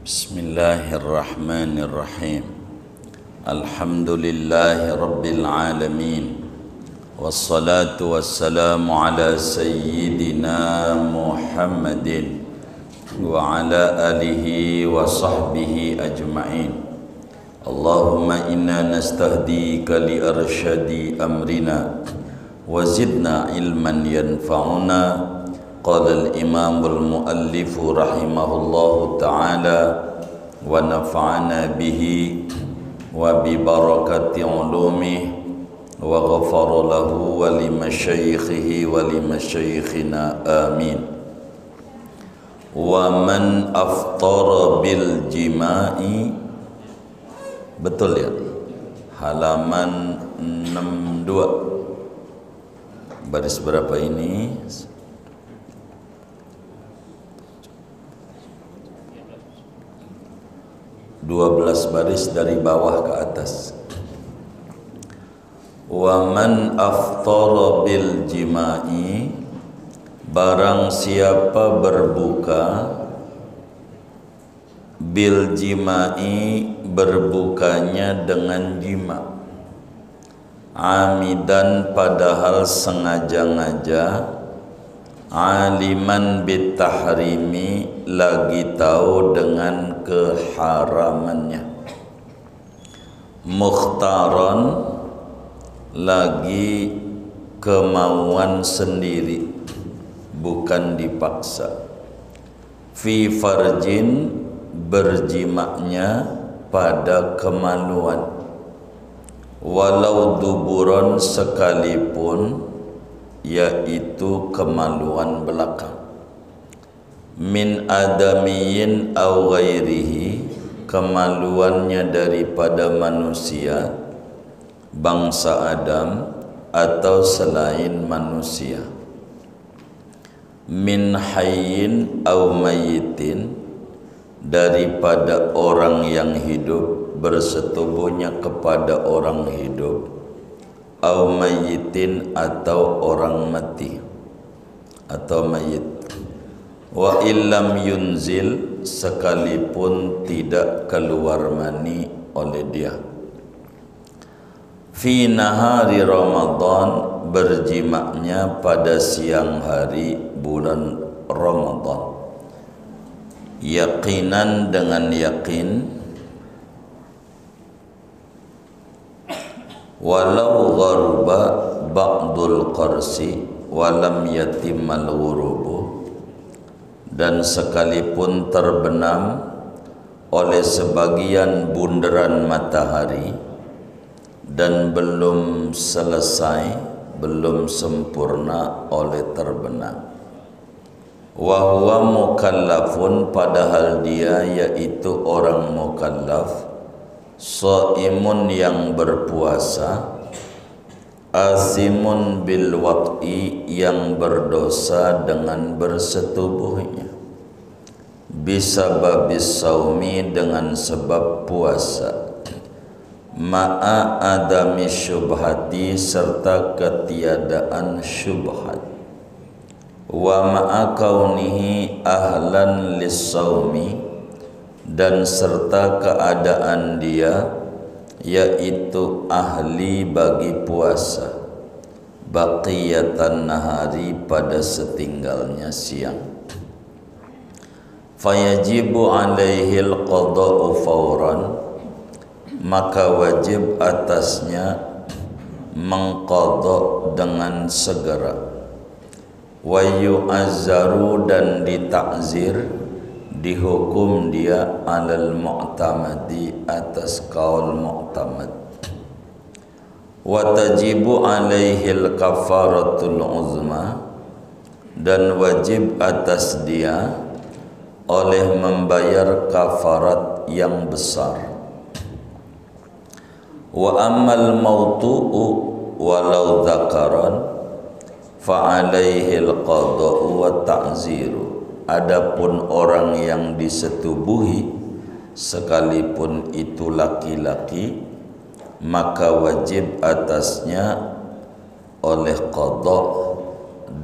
Bismillahirrahmanirrahim. Alhamdulillahi rabbil alamin. Wassalatu wassalamu ala sayyidina Muhammadin wa ala alihi wa sahbihi ajma'in. Allahumma inna nastahdika li arsyadi amrina wa zidna ilman yanfa'una. Qala al-imam al-muallif rahimahullahu ta'ala wa nafa'ana bihi wa bi barakati ulumihi wa ghafara lahu wa li masyaikhihi wa li masyaikhina amin. Wa man aftara bil jima'i, betul ya, halaman 62, baris berapa ini? 12 baris dari bawah ke atas. Wa man aftara bil jima'i, barang siapa berbuka, bil jima'i, berbukanya dengan jima, amidan, padahal sengaja-ngaja, aliman bitahrimi, lagi tahu dengan keharamannya, mukhtaran, lagi kemauan sendiri, bukan dipaksa, fi farjin, berjimaknya pada kemaluan, walau duburon, sekalipun yaitu kemaluan belakang, min adamiyin au ghairihi, kemaluannya daripada manusia, bangsa Adam atau selain manusia, min hayyin au mayyitin, daripada orang yang hidup bersetubuhnya kepada orang hidup, au mayyitin, atau orang mati atau mayit, wa illam yunzil, sekalipun tidak keluar mani oleh dia, fi nahari Ramadan, berjimaknya pada siang hari bulan Ramadan, yaqinan, dengan yakin, walau gharba ba'dul qarsi walam yatimmal ghurubu, dan sekalipun terbenam oleh sebagian bunderan matahari dan belum selesai, belum sempurna oleh terbenam, wa huwa mukallafun, padahal dia yaitu orang mukallaf, shaimun, yang berpuasa, asimun bil waqi, yang berdosa dengan bersetubuhnya, bisababis saumi, dengan sebab puasa, ma'a adami syubhati, serta ketiadaan syubhat, wa ma'a kaunihi ahlan lis-saumi, dan serta keadaan dia yaitu ahli bagi puasa, baqiyatan nahari, pada setinggalnya siang, fayajibu alaihil qada'u fawran, maka wajib atasnya mengqadha dengan segera, wa yu'azzaru, dan ditakzir, dihukum dia, alal mu'tamadi, atas kaul mu'tamad, wa tajibu alaihil kafaratul uzma, dan wajib atas dia oleh membayar kafarat yang besar, wa ammal mautu'u walau dzakaran fa alaihil qada'u wa ta'ziru, adapun orang yang disetubuhi sekalipun itu laki-laki, maka wajib atasnya oleh qadha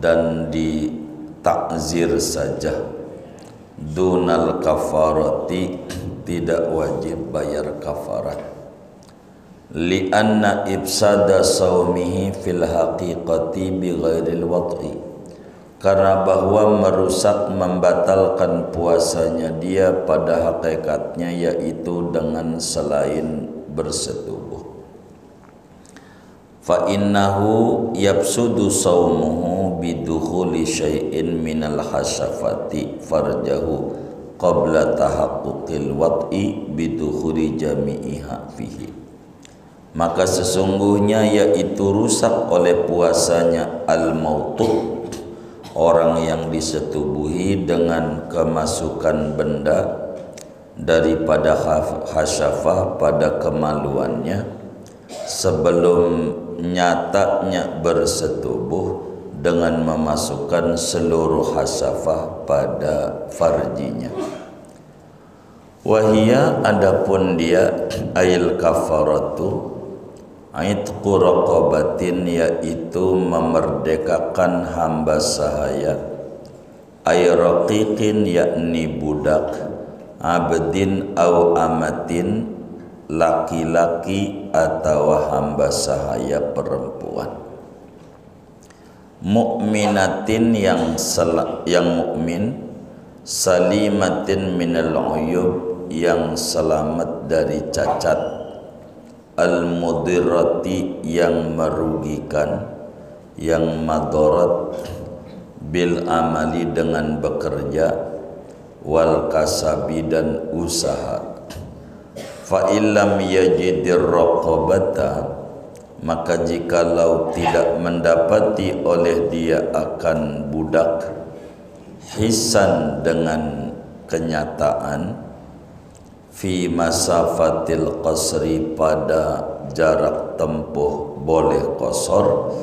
dan ditakzir saja, dunal kafarati, tidak wajib bayar kafarat. Lianna ibsada saumihi fil haqiqati bi ghairil wad'i, karena bahwa merusak membatalkan puasanya dia pada hakikatnya, yaitu dengan selain bersetubuh. Fa innahu yabsudu saumuhu bidukhuli syai'in minal hasyafati farjahu qabla tahaqquqil wad'i bidukhuli jami'iha fihi. Maka sesungguhnya yaitu rusak oleh puasanya al-mautu, orang yang disetubuhi dengan kemasukan benda daripada hasyafah pada kemaluannya sebelum nyatanya bersetubuh dengan memasukkan seluruh hasyafah pada farjinya. Wahia, adapun dia ail kafaratu aitqu raqabatin, yaitu memerdekakan hamba sahaya, ay raqiqin yakni budak, abdin au amatin laki-laki atau hamba sahaya perempuan, mukminatin yang mukmin, salimatin minal uyub yang selamat dari cacat, al-mudirrati yang merugikan, yang madarat, bil amali dengan bekerja, wal kasabi dan usaha. Fa illam yajidir raqabata, maka jikalau tidak mendapati oleh dia akan budak, hisan dengan kenyataan, fi masafatil qasri pada jarak tempuh boleh qasar,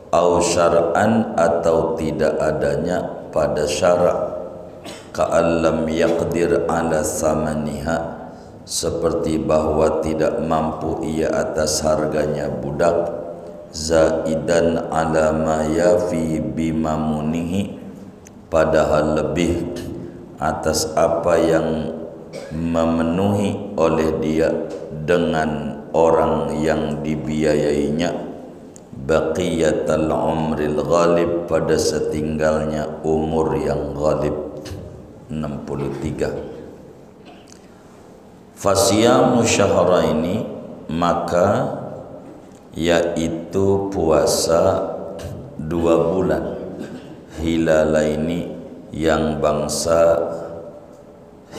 au syar'an atau tidak adanya pada syarak, ka'allam yaqdir ala samaniha, seperti bahwa tidak mampu ia atas harganya budak, zaidan ala ma yafi bimamunihi, padahal lebih atas apa yang memenuhi oleh dia dengan orang yang dibiayainya, baqiyatal umril ghalib, pada setinggalnya umur yang ghalib 63. Fasiyamu syahraini, maka yaitu puasa 2 bulan, hilalaini yang bangsa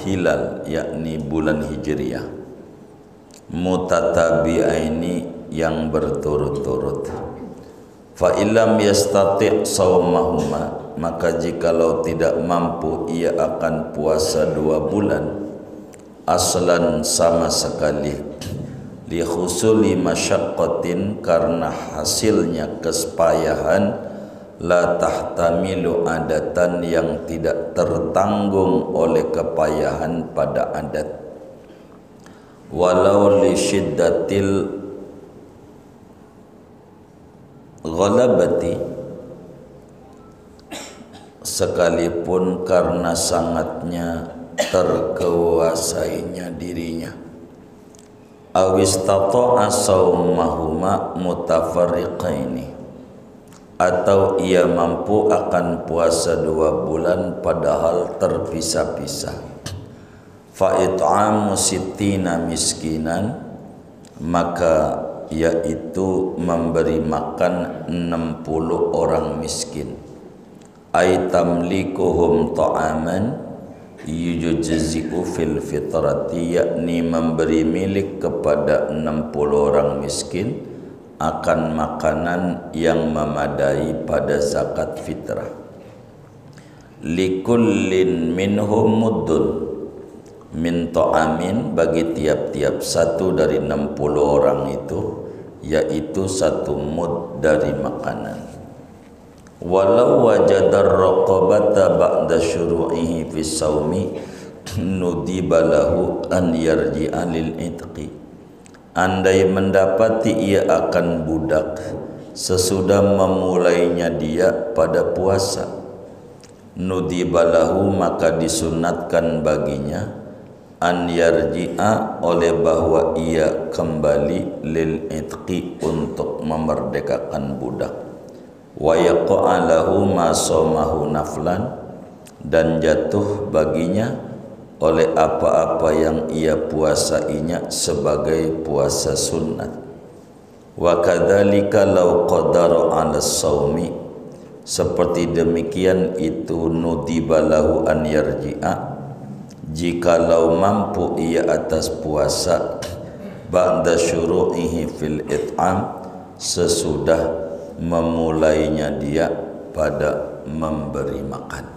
hilal yakni bulan hijriyah, mutatabi'aini yang berturut-turut. Fa illam yastati' shaumahuma, maka jikalau tidak mampu ia akan puasa 2 bulan aslan sama sekali, li khusuli masyaqqatin, karena hasilnya kesepayahan, la tahtamilu adatan yang tidak tertanggung oleh kepayahan pada adat, walau li syiddatil ghalabati, sekalipun karena sangatnya terkuasainya dirinya, awistata'a saumahuma mutafarriqaini, atau ia mampu akan puasa 2 bulan padahal terpisah-pisah. Fa it'amu sittina miskinan, maka yaitu memberi makan 60 orang miskin, ay tamlikuhum ta'aman yujzi'u fil fitrati, yakni memberi milik kepada 60 orang miskin akan makanan yang memadai pada zakat fitrah. Likullin minhum muddun min ta'amin, bagi tiap-tiap satu dari 60 orang itu yaitu 1 mud dari makanan. Walau wajadar raqabata ba'da syuru'ihi fi saumi nudiba lahu an yarji'a lil itqi, andai mendapati ia akan budak sesudah memulainya dia pada puasa, nudibalahu maka disunatkan baginya an yarji'a oleh bahwa ia kembali lil itqi untuk memerdekakan budak, wa yaqa'a lahu ma somahu naflan dan jatuh baginya oleh apa-apa yang ia puasainya sebagai puasa sunnat. Wa kadzalika law qadara 'ala shaumi, seperti demikian itu nudibalahu an yarji'a, jikalau mampu ia atas puasa ba'da syuru'ihi fil it'am, sesudah memulainya dia pada memberi makan.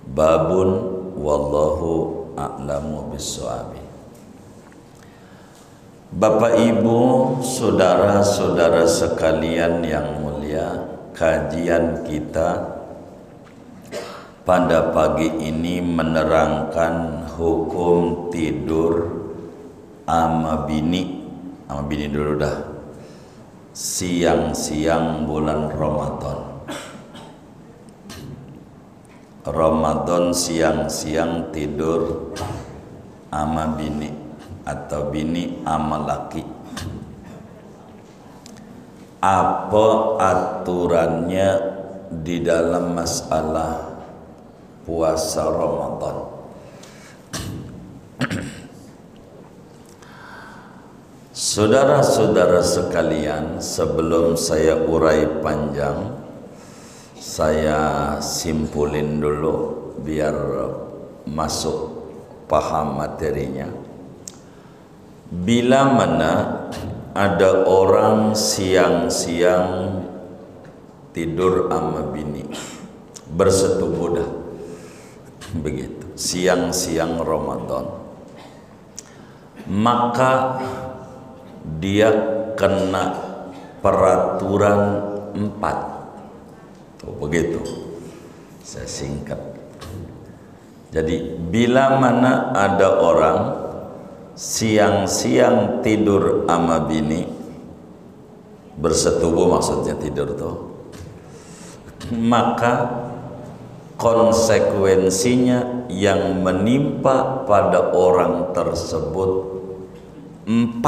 Babun wallahu a'lamu bisshawabi. Bapak Ibu, saudara-saudara sekalian yang mulia, kajian kita pada pagi ini menerangkan hukum tidur ama bini dulu dah, siang-siang bulan Ramadan siang-siang tidur ama bini atau bini ama laki. Apa aturannya di dalam masalah puasa Ramadan? Saudara-saudara sekalian, sebelum saya urai panjang, saya simpulin dulu biar masuk paham materinya. Bila mana ada orang siang-siang tidur sama bini, bersetubuh dah, begitu, siang-siang Ramadan, maka dia kena peraturan 4. Tuh, begitu, saya singkat. Jadi bila mana ada orang siang-siang tidur sama bini, bersetubuh maksudnya tidur tuh, maka konsekuensinya yang menimpa pada orang tersebut 4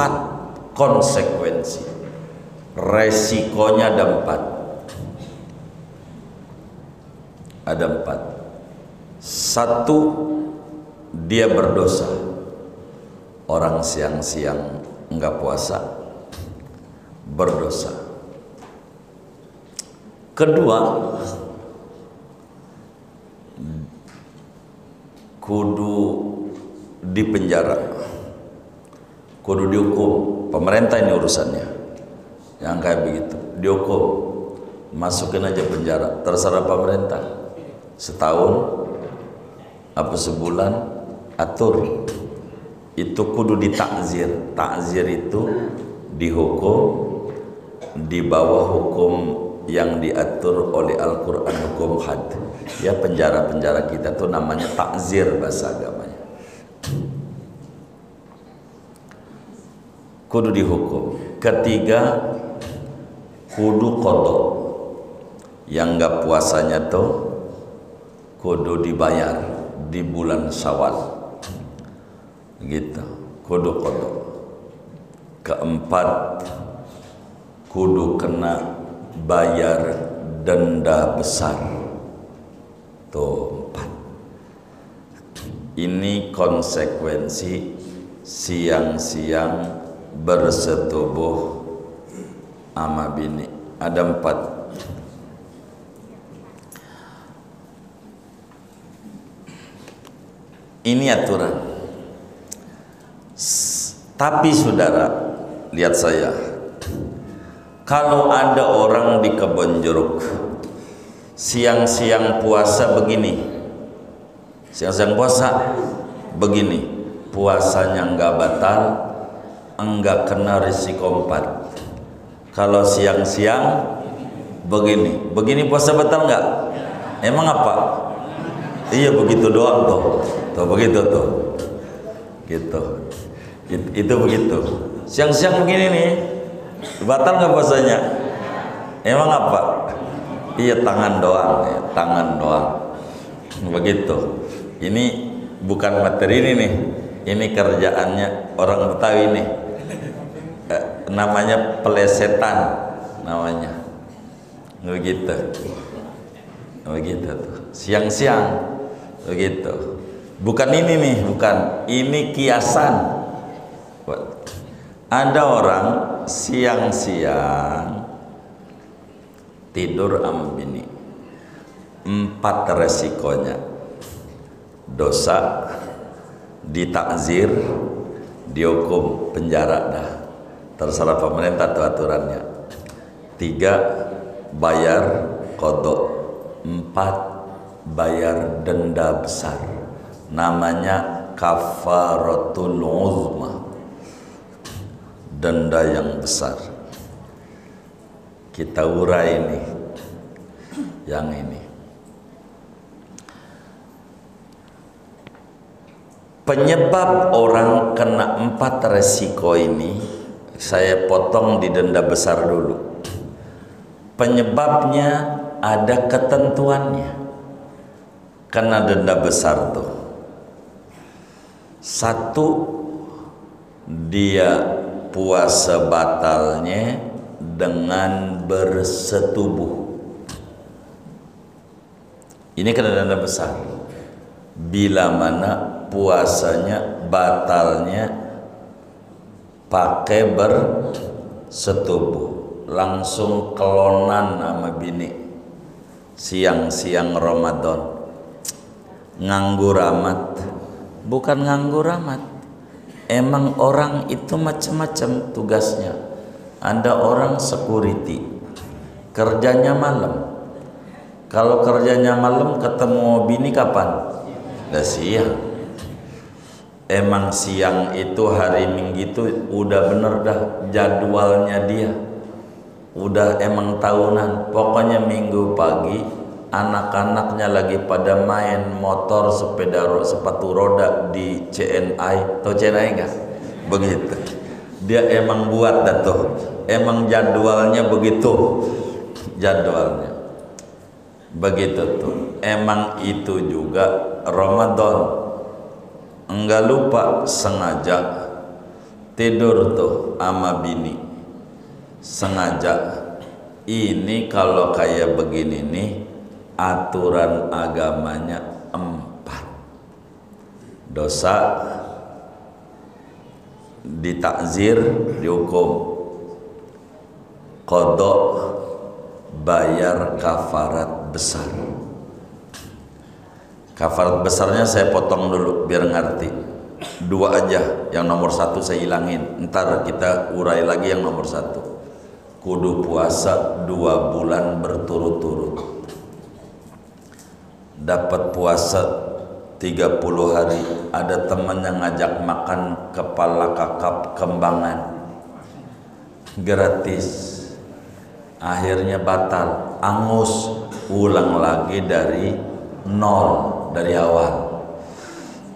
konsekuensi. Resikonya ada 4. Ada 4. 1, dia berdosa. Orang siang-siang enggak puasa berdosa. Kedua, kudu dipenjara, kudu dihukum. Pemerintah ini urusannya, yang kayak begitu dihukum, masukin aja penjara, terserah pemerintah. Setahun apa sebulan, atur. Itu kudu ditakzir. Takzir itu dihukum di bawah hukum yang diatur oleh Al-Quran, hukum had. Ya, penjara-penjara kita tuh namanya takzir bahasa agamanya. Kudu dihukum. Ketiga, kudu qadha. Yang enggak puasanya tuh kudu dibayar di bulan Syawal. Gitu, kudu qadha. Keempat, kudu kena bayar denda besar. Tuh 4. Ini konsekuensi siang-siang bersetubuh sama bini. Ada 4. Ini aturan. Tapi saudara, lihat saya, kalau ada orang di Kebon Jeruk siang-siang puasa begini, siang-siang puasa begini, puasanya enggak batal, enggak kena risiko 4. Kalau siang-siang begini, begini puasa batal enggak? Emang apa? Iya, begitu doang tuh. Tuh begitu tuh. Gitu. Itu begitu. Siang-siang begini nih, batal nggak puasanya? Emang apa? Iya, tangan doang, ya, tangan doang. Begitu. Ini bukan materi ini nih. Ini kerjaannya orang Betawi nih. Namanya pelesetan namanya. Begitu. Begitu tuh. Siang-siang. Begitu. Bukan ini nih, bukan. Ini kiasan. Ada orang siang-siang tidur sama bini. 4 resikonya. Dosa, ditakzir, dihukum penjara dah. Terserah pemerintah tuh aturannya. 3, bayar kodok. 4, bayar denda besar. Namanya kafaratul uzma. Denda yang besar. Kita urai ini. Yang ini. Penyebab orang kena 4 resiko ini saya potong di denda besar dulu. Penyebabnya ada ketentuannya. Kena denda besar tuh. 1, dia puasa batalnya dengan bersetubuh. Ini kena denda besar. Bila mana puasanya batalnya pakai bersetubuh, langsung kelonan sama bini siang-siang Ramadan, nganggur amat. Bukan nganggur amat, emang orang itu macam-macam tugasnya. Ada orang security, kerjanya malam. Kalau kerjanya malam ketemu bini kapan? Udah siang. Emang siang itu hari Minggu itu udah bener dah jadwalnya dia. Udah emang tahunan. Pokoknya Minggu pagi anak-anaknya lagi pada main motor, sepatu roda di CNI. Tahu CNI enggak? Begitu. Dia emang buat dah tuh. Emang jadwalnya begitu. Jadwalnya. Begitu tuh. Emang itu juga Ramadan. Enggak lupa sengaja tidur tuh sama bini. Sengaja. Ini kalau kayak begini nih, aturan agamanya 4. Dosa, ditakzir, dihukum. Qadha, bayar kafarat besar. Kafarat besarnya saya potong dulu biar ngerti. 2 aja, yang nomor 1 saya hilangin. Ntar kita urai lagi yang nomor 1. Kudu puasa 2 bulan berturut-turut. Dapat puasa 30 hari. Ada teman yang ngajak makan kepala kakap kembangan gratis. Akhirnya batal, angus, ulang lagi dari 0. Dari awal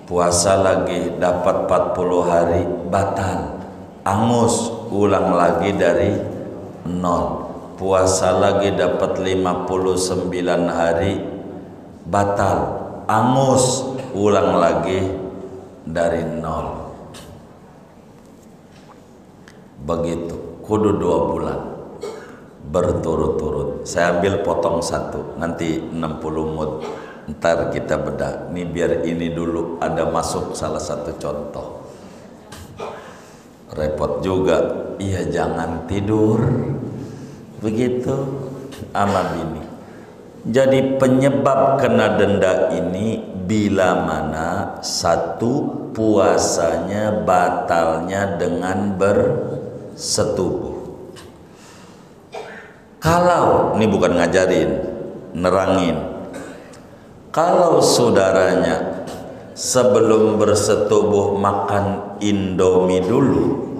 puasa lagi dapat 40 hari batal, angus, ulang lagi dari 0. Puasa lagi dapat 59 hari batal, angus, ulang lagi dari 0. Begitu, kudu 2 bulan berturut-turut. Saya ambil potong 1, nanti 60 mud. Ntar kita bedah. Ini biar ini dulu ada masuk salah satu contoh. Repot juga. Iya, jangan tidur begitu sama bini. Jadi penyebab kena denda ini bila mana 1, puasanya batalnya dengan bersetubuh. Kalau ini bukan ngajarin, nerangin. Kalau saudaranya sebelum bersetubuh makan Indomie dulu,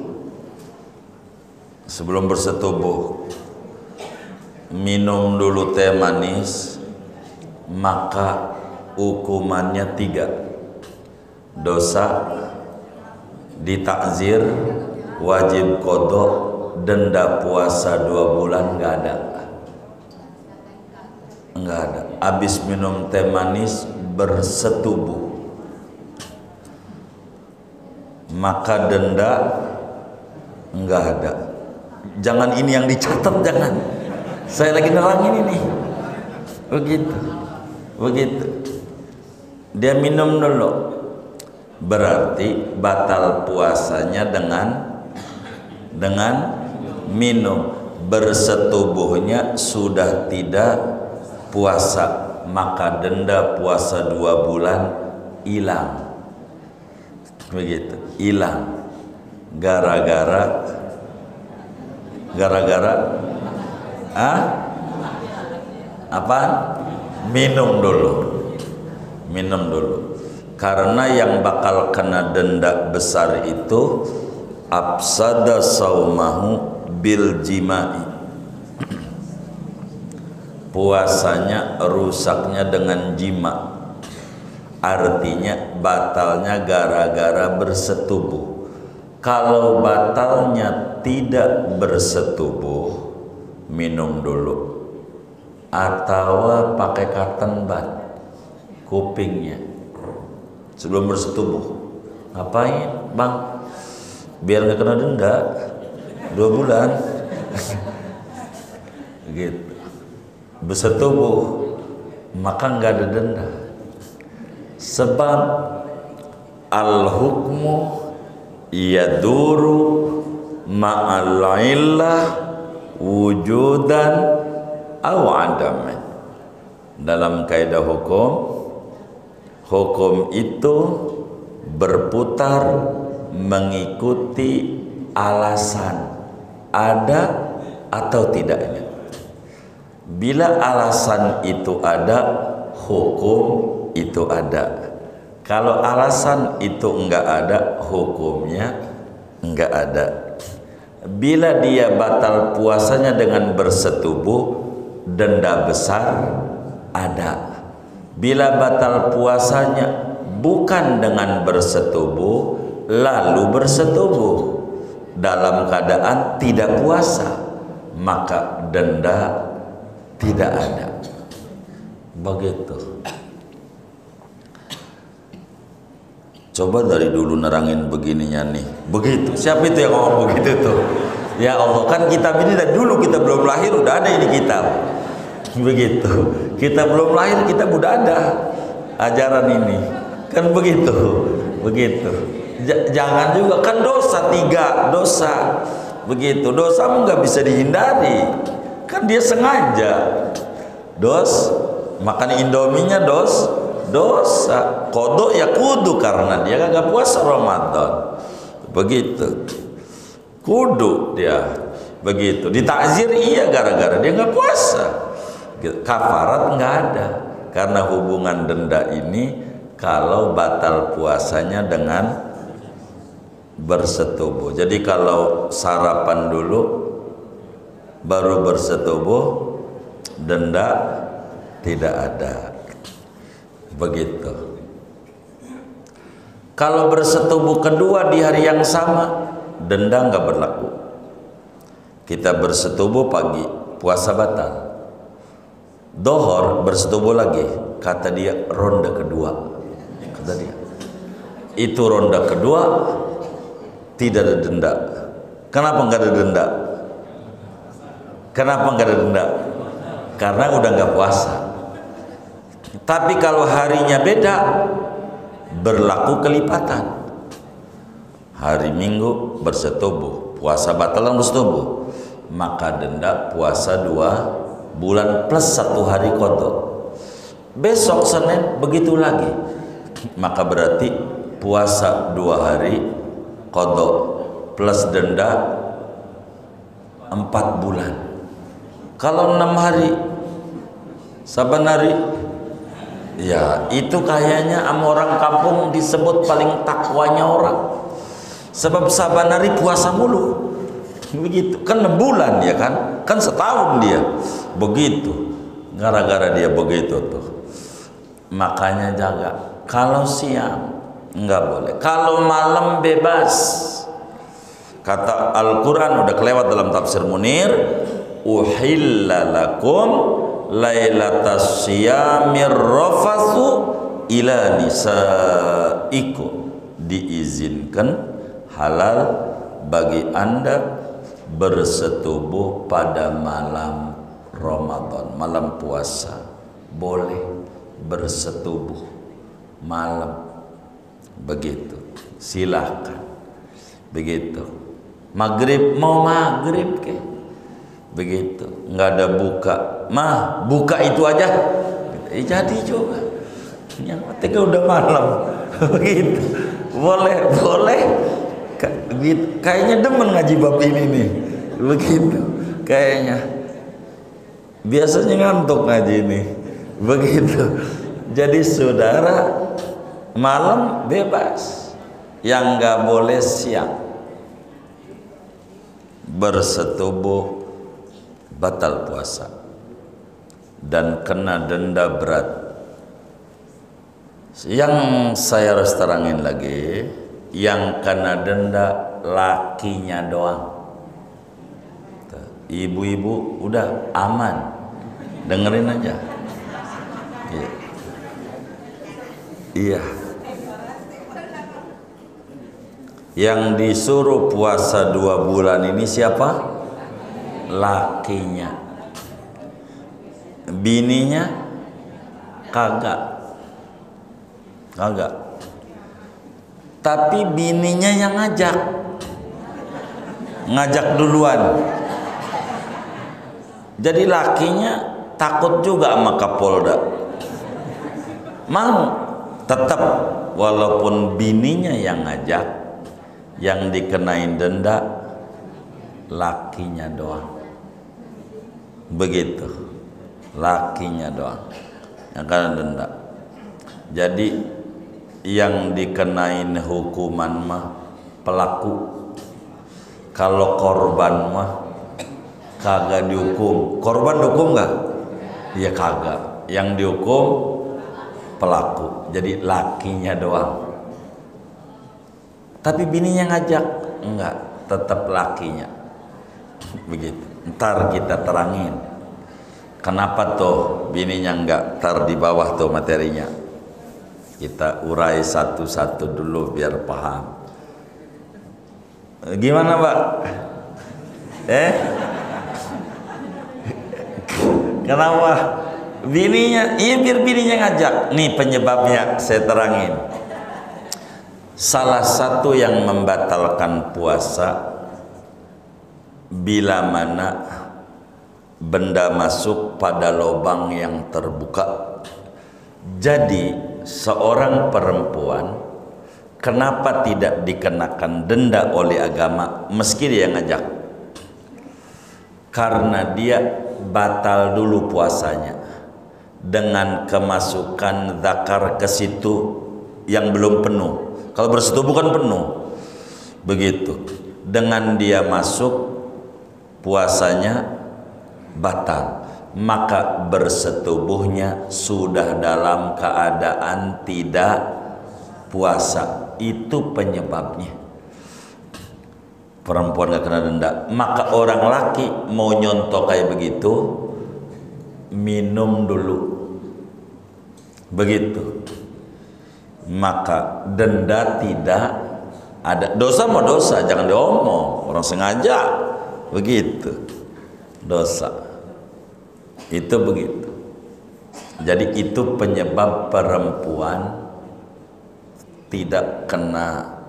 sebelum bersetubuh minum dulu teh manis, maka hukumannya 3. Dosa, ditakzir, wajib qadha, denda puasa 2 bulan nggak ada. enggak ada. Habis minum teh manis bersetubuh, maka denda enggak ada. Jangan ini yang dicatat, jangan. Saya lagi nerangin ini. Begitu. Begitu. Dia minum dulu. Berarti batal puasanya dengan minum. Bersetubuhnya sudah tidak puasa, maka denda puasa 2 bulan hilang. Begitu, hilang. Gara-gara apa? Minum dulu. Karena yang bakal kena denda besar itu afsada saumahu bil jima'i, puasanya rusaknya dengan jima, artinya batalnya gara-gara bersetubuh. Kalau batalnya tidak bersetubuh, minum dulu atau pakai cotton bud kupingnya sebelum bersetubuh. Ngapain bang? Biar nggak kena denda 2 bulan. Gitu. Bersetubuh maka nggak ada denda, sebab al-hukmu yaduru ma'al illah wujudan aw adaman. Dalam kaidah hukum itu berputar mengikuti alasan ada atau tidaknya. Bila alasan itu ada, hukum itu ada. Kalau alasan itu enggak ada, hukumnya enggak ada. Bila dia batal puasanya dengan bersetubuh, denda besar ada. Bila batal puasanya bukan dengan bersetubuh, lalu bersetubuh dalam keadaan tidak puasa, maka denda tidak ada. Begitu. Coba dari dulu nerangin begininya nih. Begitu. Siapa itu yang ngomong begitu tuh? Ya Allah, kan kitab ini dari dulu kita belum lahir udah ada ini kitab. Begitu. Kita belum lahir kita udah ada ajaran ini. Kan begitu. Begitu. Jangan juga, kan dosa 3 dosa. Begitu. Dosamu nggak bisa dihindari. Kan dia sengaja makan indominya dosa, kodok ya kudu karena dia kagak puasa Ramadan. Begitu, kudu dia begitu. Ditakzir iya gara-gara dia nggak puasa. Kafarat nggak ada, karena hubungan denda ini kalau batal puasanya dengan bersetubuh. Jadi kalau sarapan dulu baru bersetubuh, denda tidak ada. Begitu. Kalau bersetubuh kedua di hari yang sama, denda nggak berlaku. Kita bersetubuh pagi, puasa batal. Dohor bersetubuh lagi, kata dia ronde kedua. Kata dia, itu ronde kedua tidak ada denda. Kenapa nggak ada denda? Kenapa nggak ada denda? Karena udah nggak puasa. Tapi kalau harinya beda, berlaku kelipatan. Hari Minggu bersetubuh, puasa batalan bersetubuh, maka denda puasa 2 bulan plus 1 hari qadha. Besok Senin begitu lagi, maka berarti puasa 2 hari qadha plus denda 4 bulan. Kalau 6 hari, saban hari, ya itu kayaknya sama orang kampung disebut paling takwanya orang. Sebab saban hari puasa mulu. Begitu, kan 6 bulan ya kan? Kan setahun dia. Begitu. Gara-gara dia begitu tuh. Makanya jaga. Kalau siang enggak boleh. Kalau malam bebas. Kata Al-Quran udah kelewat dalam tafsir Munir, uhilla lakum lailatas siyamir rafathu ila nisaikum, diizinkan halal bagi Anda bersetubuh pada malam Ramadan, malam puasa. Boleh bersetubuh malam, begitu, silahkan, begitu. Maghrib, mau maghrib ke, begitu, nggak ada buka, mah buka itu aja, jadi juga, yang penting udah malam, begitu, boleh, boleh. Kayaknya demen ngaji bab ini nih, begitu, kayaknya, biasanya ngantuk ngaji ini, begitu. Jadi saudara, malam bebas, yang nggak boleh siang. Bersetubuh batal puasa dan kena denda berat. Yang saya harus terangin lagi, yang kena denda lakinya doang. Ibu-ibu udah aman, dengerin aja. Iya. Yang disuruh puasa 2 bulan ini siapa? Lakinya. Bininya kagak. Tapi bininya yang ngajak duluan. Jadi lakinya takut juga sama Kapolda, mau tetap walaupun bininya yang ngajak, yang dikenain denda lakinya doang, begitu, lakinya doang yang kena denda. Jadi yang dikenain hukuman mah pelaku, kalau korban mah kagak dihukum. Korban dihukum nggak? Ya kagak. Yang dihukum pelaku. Jadi lakinya doang. Tapi bininya ngajak, enggak, tetap lakinya. Begitu. Ntar kita terangin kenapa tuh bininya enggak. Ntar di bawah tuh materinya kita urai satu-satu dulu biar paham. Gimana Pak? Kenapa bininya? Iya, biar bininya ngajak. Nih penyebabnya saya terangin. Salah satu yang membatalkan puasa bila mana benda masuk pada lubang yang terbuka. Jadi seorang perempuan kenapa tidak dikenakan denda oleh agama meski dia ngajak? Karena dia batal dulu puasanya dengan kemasukan zakar ke situ yang belum penuh. Kalau bersetubuh kan penuh, begitu. Dengan dia masuk puasanya batal, maka bersetubuhnya sudah dalam keadaan tidak puasa. Itu penyebabnya. Perempuan gak kena denda. Maka orang laki mau nyontok kayak begitu, minum dulu, begitu, maka denda tidak ada. Dosa mau dosa, jangan diomong, orang sengaja, begitu, dosa. Itu begitu. Jadi itu penyebab perempuan tidak kena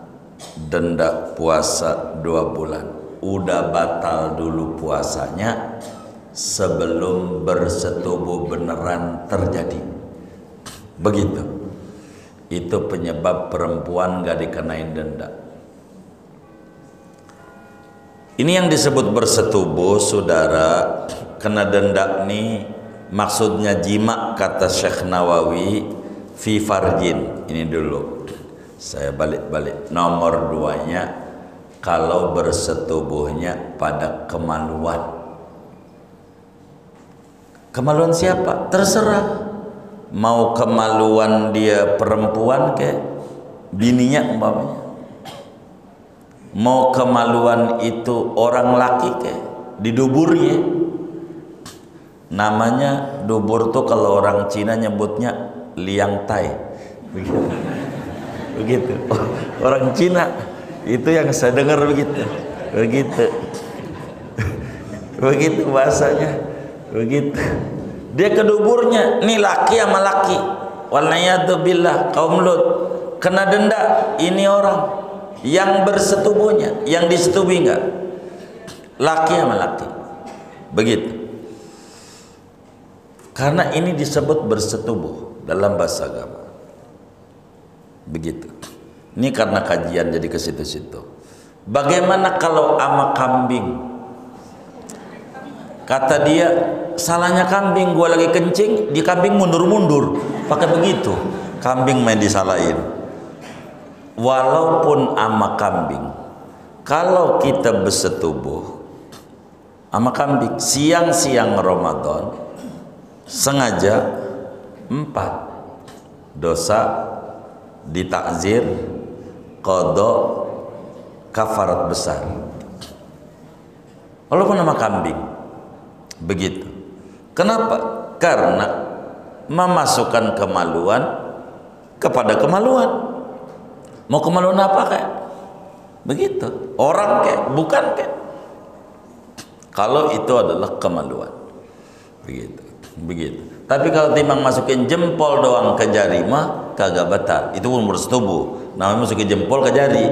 denda puasa 2 bulan. Udah batal dulu puasanya sebelum bersetubuh beneran terjadi, begitu. Itu penyebab perempuan gak dikenain denda. Ini yang disebut bersetubuh, saudara. Kena denda nih maksudnya jima, kata Syekh Nawawi, fi farjin. Ini dulu saya balik-balik. Nomor 2-nya kalau bersetubuhnya pada kemaluan. Kemaluan siapa? Terserah. Mau kemaluan dia perempuan ke, bininya umpamanya. Mau kemaluan itu orang laki ke, di duburnya. Namanya dubur tuh kalau orang Cina nyebutnya liang tai. Begitu. Orang Cina itu yang saya dengar begitu. Begitu bahasanya. Begitu. Dia ke duburnya, nih laki sama laki. Wallahiyadubillah, kaum Lut kena denda. Ini orang yang bersetubuhnya, yang disetubui enggak? Laki sama laki. Begitu. Karena ini disebut bersetubuh dalam bahasa agama. Begitu. Ini karena kajian jadi ke situ-situ. Bagaimana kalau ama kambing? Kata dia, salahnya kambing, gua lagi kencing, di kambing mundur-mundur. Pakai begitu. Kambing main disalahin. Walaupun ama kambing, kalau kita bersetubuh ama kambing siang-siang Ramadan sengaja 4 dosa ditakzir, qada, kafarat besar. Walaupun nama kambing begitu. Kenapa? Karena memasukkan kemaluan kepada kemaluan. Mau kemaluan apa kayak? Begitu. Orang kayak, bukan kayak. Kalau itu adalah kemaluan. Begitu. Begitu. Tapi kalau timbang masukin jempol doang ke jari mah kagak batal. Itu pun bersetubuh. Namanya masukin jempol ke jari.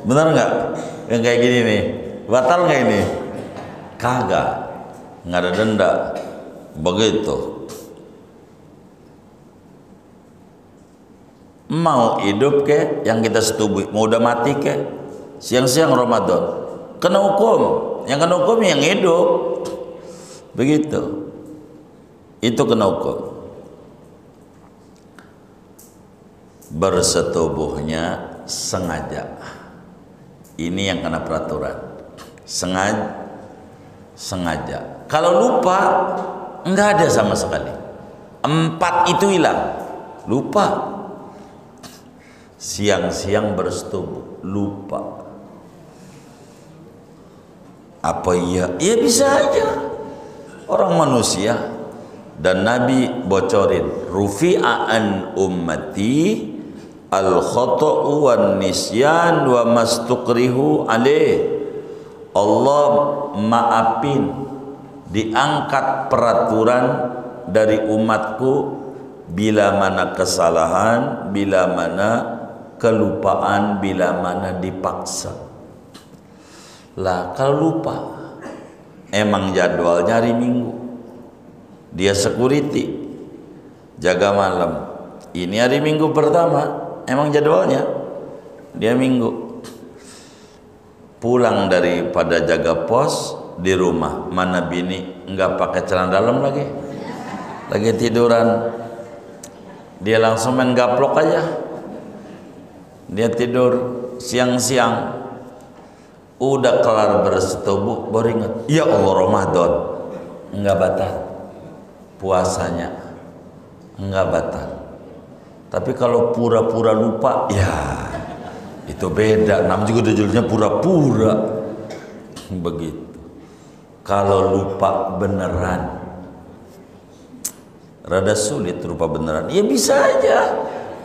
Benar nggak? Yang kayak gini nih. Batal nggak ini? Kagak. Nggak ada denda. Begitu. Mau hidup ke yang kita setubui, mau udah mati ke siang-siang Ramadan kena hukum. Yang kena hukum yang hidup. Begitu. Itu kena hukum. Bersetubuhnya sengaja. Ini yang kena peraturan. Sengaja. Kalau lupa enggak ada sama sekali. 4 itu hilang. Lupa. Siang-siang bersetubuh, lupa. Apa iya? Ya bisa aja. Orang manusia. Dan Nabi bocorin, rufi'a an ummati al-khata'u wan nisyan wa mastuqrihu alaih. Allah maafin, diangkat peraturan dari umatku bila mana kesalahan, bila mana kelupaan, bila mana dipaksa. Lah kalau lupa, emang jadwalnya hari Minggu, dia security, jaga malam. Ini hari Minggu pertama, emang jadwalnya dia Minggu. Pulang daripada jaga pos di rumah, mana bini nggak pakai celana dalam lagi tiduran, dia langsung main gaplok aja. Dia tidur siang-siang, udah kelar bersetubuh baru ingat, ya Allah Ramadan, enggak batal puasanya, enggak batal. Tapi kalau pura-pura lupa, ya itu beda. Namanya juga judulnya pura-pura. Begitu. Kalau lupa beneran, rada sulit lupa beneran. Ya bisa aja.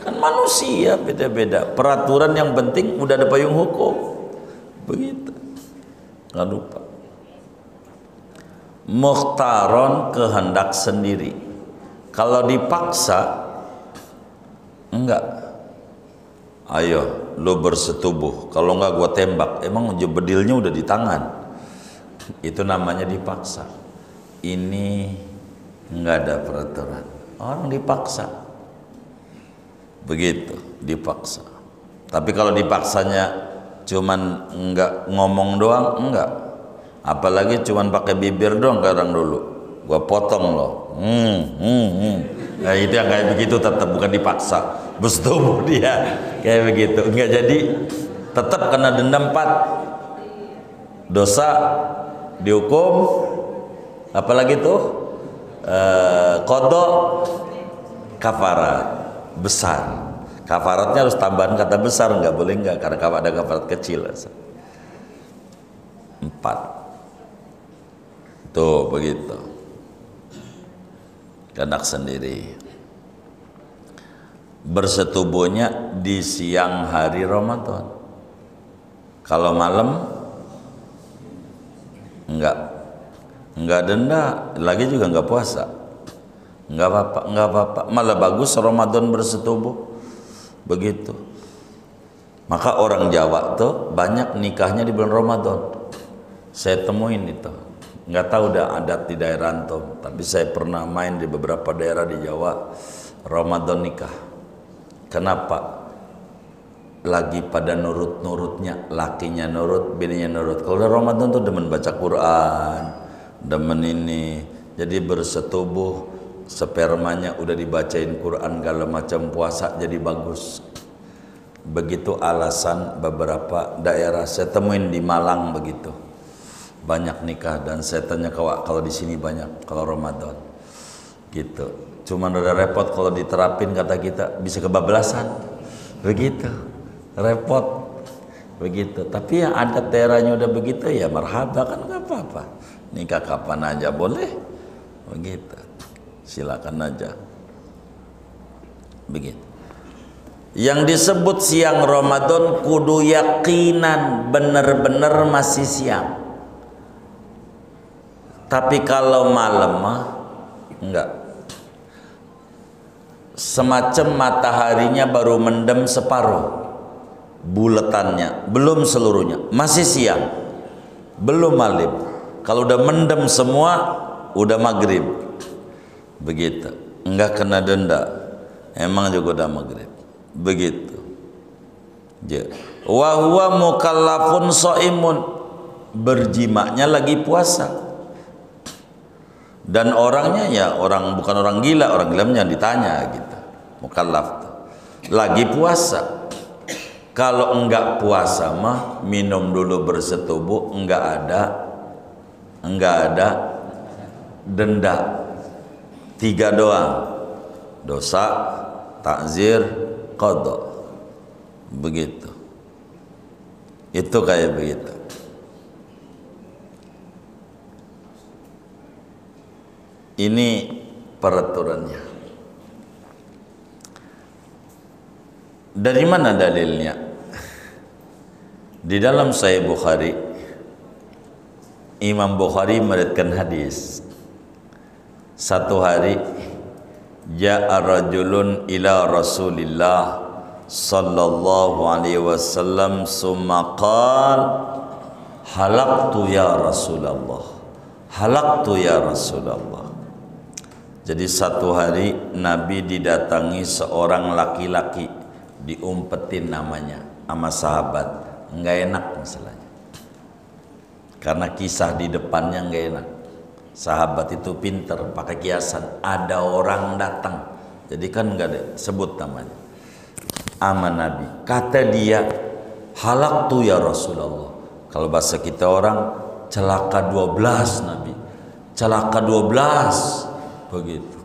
Kan manusia beda-beda. Peraturan yang penting udah ada payung hukum. Begitu. Nggak lupa. Mukhtaron, kehendak sendiri. Kalau dipaksa, enggak. Ayo, lo bersetubuh. Kalau enggak gua tembak. Emang bedilnya udah di tangan. Itu namanya dipaksa. Ini enggak ada peraturan. Orang dipaksa. Begitu, dipaksa. Tapi kalau dipaksanya cuman enggak ngomong doang, enggak. Apalagi cuman pakai bibir doang kayak orang dulu. Gua potong loh. Nah itu yang kayak begitu tetap bukan dipaksa. Bersetubuh dia kayak begitu. Enggak, jadi tetap kena denda 4 dosa dihukum. Apalagi tuh qada, kafarat besar. Kafaratnya harus tambahan kata besar, nggak boleh nggak, karena kalau ada kafarat kecil. 4 tuh begitu. anak sendiri. Bersetubuhnya di siang hari Ramadan. Kalau malam enggak denda, lagi juga enggak puasa. Enggak apa-apa. Malah bagus Ramadan bersetubuh. Begitu. Maka orang Jawa tuh banyak nikahnya di bulan Ramadan. Saya temuin itu. Nggak tahu udah adat di daerah antum, tapi saya pernah main di beberapa daerah di Jawa, Ramadan nikah. Kenapa? Lagi pada nurut-nurutnya, lakinya nurut, bininya nurut. Kalau udah Ramadan tuh demen baca Quran, demen ini. Jadi bersetubuh, spermanya udah dibacain Quran, segala macam, puasa jadi bagus. Begitu alasan beberapa daerah. Saya temuin di Malang begitu. Banyak nikah, dan saya tanya kalau di sini banyak kalau Ramadan gitu. Cuman udah repot kalau diterapin, kata kita bisa kebablasan begitu, repot begitu. Tapi yang ada daerahnya udah begitu ya marhaba, kan nggak apa-apa, nikah kapan aja boleh begitu, silakan aja begitu. Yang disebut siang Ramadan kudu yakinan bener-bener masih siang. Tapi kalau malam mah enggak. Semacam mataharinya baru mendem separuh, buletannya, belum seluruhnya, masih siang, belum malam. Kalau udah mendem semua, udah maghrib. Begitu. Enggak kena denda. Emang juga udah maghrib. Begitu. Wa huwa mukallafun shaimun, berjimaknya lagi puasa. Dan orangnya ya bukan orang gila, orang gila jangan ditanya gitu. Mukallaf lagi puasa. Kalau enggak puasa mah minum dulu bersetubuh, enggak ada denda. 3 doang. Dosa, takzir, qadha. Begitu. Itu kayak begitu. Ini peraturannya. Dari mana dalilnya? Di dalam Sahih Bukhari, Imam Bukhari meriwayatkan hadis. Satu hari ja'a rajulun ila Rasulillah sallallahu alaihi wasallam summa qala halaqtu ya Rasulullah, halaqtu ya Rasulullah. Jadi satu hari Nabi didatangi seorang laki-laki, diumpetin namanya sama sahabat, nggak enak masalahnya. Karena kisah di depannya nggak enak. Sahabat itu pinter, pakai kiasan. Ada orang datang, jadi kan nggak sebut namanya. Ama Nabi, kata dia, halaktu ya Rasulullah. Kalau bahasa kita orang, celaka 12 Nabi, celaka 12. Begitu.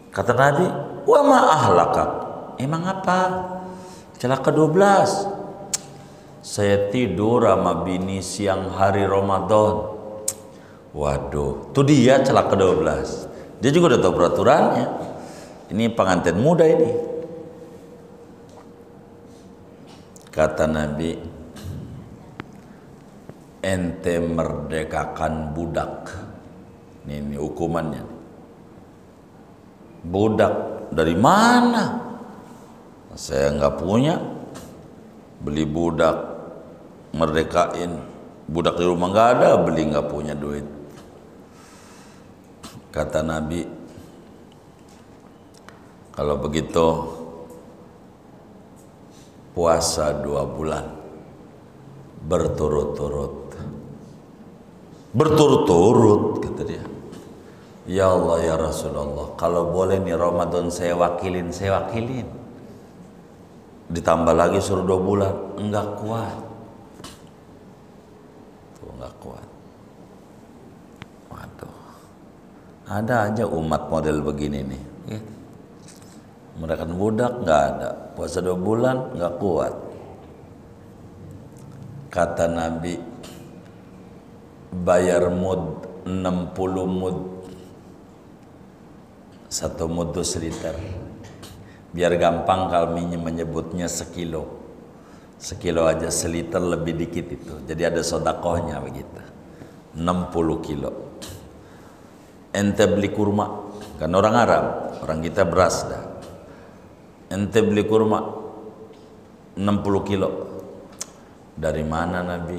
Kata Nabi, wa ma ahlakak, emang apa? Celaka 12. Saya tidur sama bini siang hari Ramadan. Waduh, tuh dia celaka 12. Dia juga udah tahu peraturannya. Ini pengantin muda ini. Kata Nabi, ente merdekakan budak. Ini hukumannya. Budak dari mana? Saya nggak punya. Beli budak, merdekain. Budak di rumah nggak ada, beli nggak punya duit. Kata Nabi, kalau begitu puasa 2 bulan berturut-turut. Berturut-turut, kata dia. Ya Allah ya Rasulullah, kalau boleh nih Ramadan saya wakilin, saya wakilin. Ditambah lagi suruh 2 bulan, enggak kuat. Tuh enggak kuat. Waduh. Ada aja umat model begini nih. Ya. Mereka budak enggak ada, puasa 2 bulan enggak kuat. Kata Nabi, bayar mud 60 mud. 1 mudu seliter. Biar gampang kami menyebutnya sekilo. Sekilo aja, seliter lebih dikit itu. Jadi ada sodakohnya begitu. 60 kilo. Ente beli kurma, kan orang Arab, orang kita beras dah. Ente beli kurma 60 kilo. Dari mana Nabi?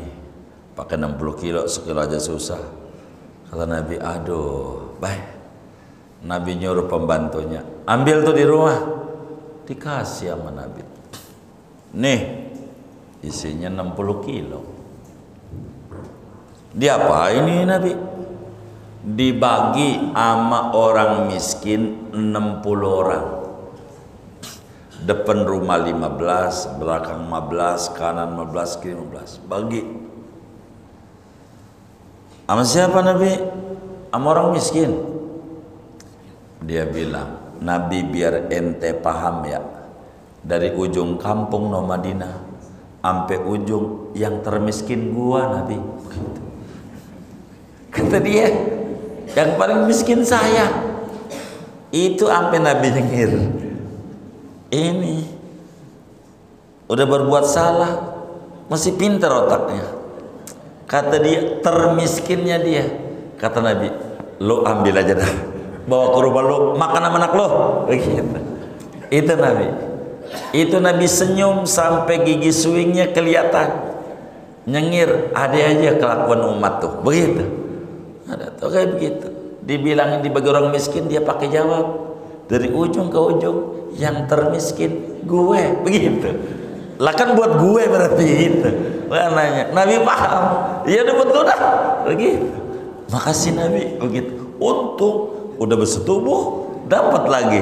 Pakai 60 kilo, sekilo aja susah. Kata Nabi, aduh, baik. Nabi nyuruh pembantunya, ambil tuh di rumah. Dikasih sama Nabi. Nih, isinya 60 kilo. Diapain ini Nabi? Dibagi sama orang miskin 60 orang. Depan rumah 15, belakang 15, kanan 15, kiri 15. Bagi. Sama siapa Nabi? Sama orang miskin. Dia bilang, Nabi biar ente paham ya, dari ujung kampung no Madinah sampai ujung yang termiskin gua Nabi. Kata dia, yang paling miskin saya. Itu sampai Nabi nyengir. Ini udah berbuat salah, masih pintar otaknya. Kata dia, termiskinnya dia. Kata Nabi, lo ambil aja dah, bawa ke rumah lo, makan sama anak lo. Begitu. Itu Nabi. Itu Nabi senyum sampai gigi suingnya kelihatan. Nyengir, ada aja kelakuan umat tuh. Begitu. Ada tuh kayak begitu. Dibilangin dibagi orang miskin, dia pakai jawab. Dari ujung ke ujung, yang termiskin gue. Begitu. Lah kan buat gue berarti gitu. Nanya, Nabi paham. Ya udah betul dah. Begitu. Makasih Nabi. Begitu. Untung udah bersetubuh, dapat lagi.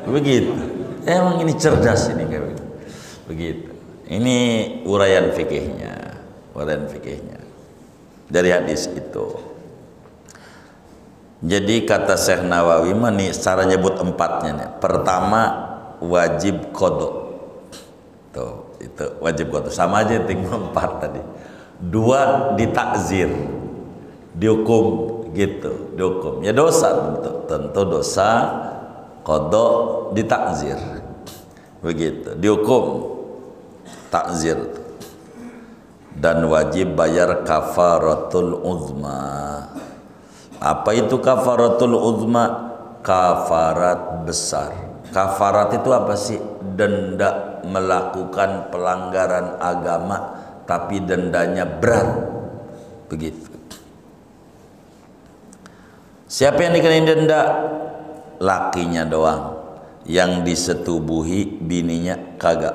Begitu. Emang ini cerdas ini kayak begitu. Begitu. Ini uraian fikihnya. Uraian fikihnya. Dari hadis itu. Jadi kata Syekh Nawawi nih, cara nyebut empatnya nih. Pertama wajib qadha. Tuh, itu wajib qadha. Sama aja tinggal 4 tadi. 2 ditakzir. Dihukum gitu, dihukum. Ya dosa tentu dosa qadha ditakzir. Begitu, dihukum takzir. Dan wajib bayar kafaratul uzma. Apa itu kafaratul uzma? Kafarat besar. Kafarat itu apa sih? Denda melakukan pelanggaran agama tapi dendanya berat. Begitu. Siapa yang dikenain denda? Lakinya doang. Yang disetubuhi bininya kagak.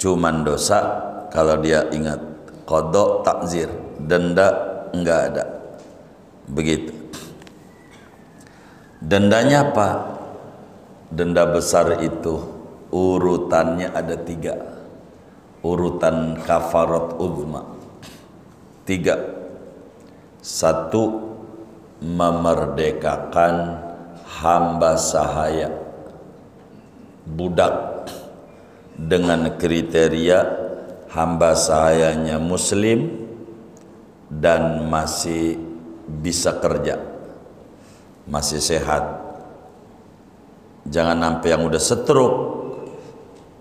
Cuman dosa kalau dia ingat qadha takzir, denda enggak ada. Begitu. Dendanya apa? Denda besar itu urutannya ada 3. Urutan kafarat uzma 3. 1. Memerdekakan hamba sahaya, budak, dengan kriteria hamba sahayanya muslim dan masih bisa kerja, masih sehat. Jangan sampai yang udah stroke